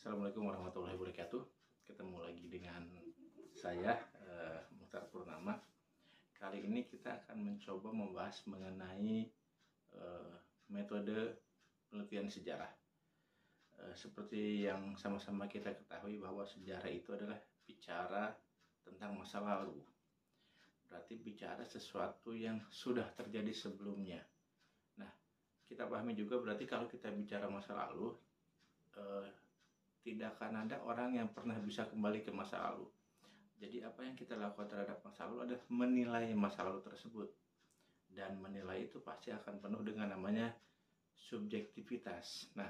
Assalamualaikum warahmatullahi wabarakatuh. Ketemu lagi dengan saya, Mukhtar Purnama. Kali ini kita akan mencoba membahas mengenai metode penelitian sejarah. Seperti yang sama-sama kita ketahui bahwa sejarah itu adalah bicara tentang masa lalu. Berarti bicara sesuatu yang sudah terjadi sebelumnya. Nah, kita pahami juga berarti kalau kita bicara masa lalu, tidak akan ada orang yang pernah bisa kembali ke masa lalu. Jadi apa yang kita lakukan terhadap masa lalu adalah menilai masa lalu tersebut. Dan menilai itu pasti akan penuh dengan namanya subjektivitas. Nah,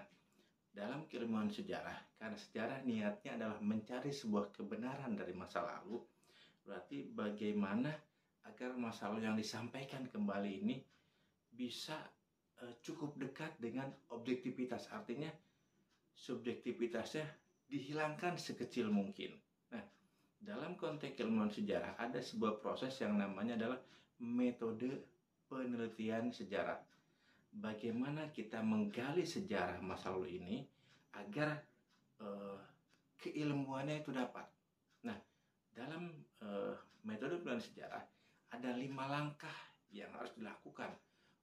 dalam keilmuan sejarah, karena sejarah niatnya adalah mencari sebuah kebenaran dari masa lalu, berarti bagaimana agar masa lalu yang disampaikan kembali ini bisa cukup dekat dengan objektivitas. Artinya subjektivitasnya dihilangkan sekecil mungkin. Nah, dalam konteks ilmuwan sejarah ada sebuah proses yang namanya adalah metode penelitian sejarah. Bagaimana kita menggali sejarah masa lalu ini agar keilmuannya itu dapat. Nah, dalam metode penelitian sejarah ada 5 langkah yang harus dilakukan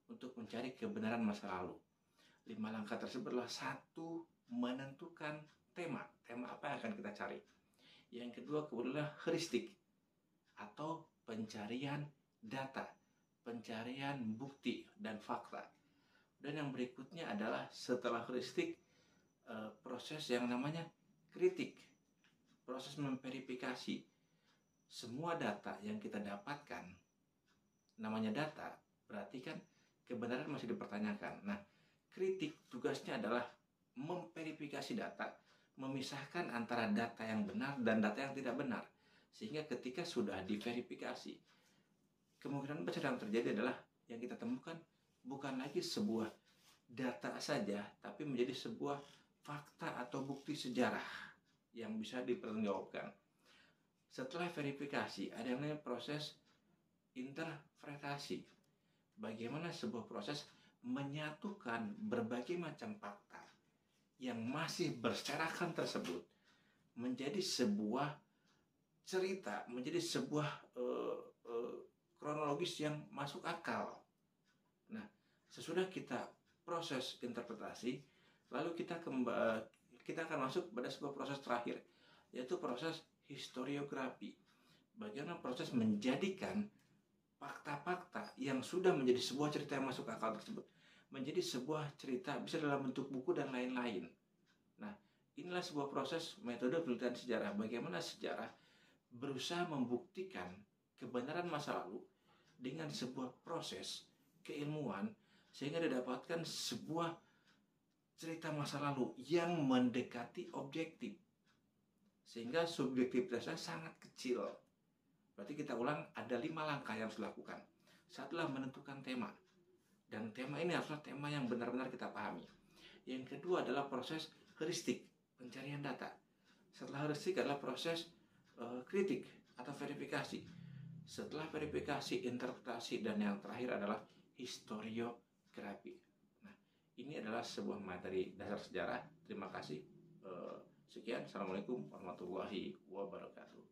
untuk mencari kebenaran masa lalu. 5 langkah tersebut adalah: 1, menentukan tema apa yang akan kita cari. Yang kedua adalah heuristik atau pencarian data, pencarian bukti dan fakta. Dan yang berikutnya adalah setelah heuristik, proses yang namanya kritik, proses memverifikasi semua data yang kita dapatkan. Namanya data, berarti kan kebenaran masih dipertanyakan. Nah, kritik tugasnya adalah memverifikasi data, memisahkan antara data yang benar dan data yang tidak benar. Sehingga ketika sudah diverifikasi, kemungkinan besar yang terjadi adalah yang kita temukan bukan lagi sebuah data saja, tapi menjadi sebuah fakta atau bukti sejarah yang bisa dipertanggungjawabkan. Setelah verifikasi, ada yang namanya proses interpretasi. Bagaimana sebuah proses menyatukan berbagai macam fakta yang masih berserakan tersebut menjadi sebuah cerita, menjadi sebuah kronologis yang masuk akal. Nah, sesudah kita proses interpretasi, lalu kita akan masuk pada sebuah proses terakhir, yaitu proses historiografi. Bagaimana proses menjadikan fakta-fakta yang sudah menjadi sebuah cerita yang masuk akal tersebut menjadi sebuah cerita, bisa dalam bentuk buku dan lain-lain. Nah, inilah sebuah proses metode penelitian sejarah. Bagaimana sejarah berusaha membuktikan kebenaran masa lalu dengan sebuah proses keilmuan sehingga didapatkan sebuah cerita masa lalu yang mendekati objektif. Sehingga subjektivitasnya sangat kecil. Berarti kita ulang, ada 5 langkah yang harus dilakukan. Setelah menentukan tema. Dan tema ini haruslah tema yang benar-benar kita pahami. Yang kedua adalah proses heuristik, pencarian data. Setelah heuristik adalah proses kritik atau verifikasi. Setelah verifikasi, interpretasi, dan yang terakhir adalah historiografi. Nah, ini adalah sebuah materi dasar sejarah. Terima kasih. Sekian. Assalamualaikum warahmatullahi wabarakatuh.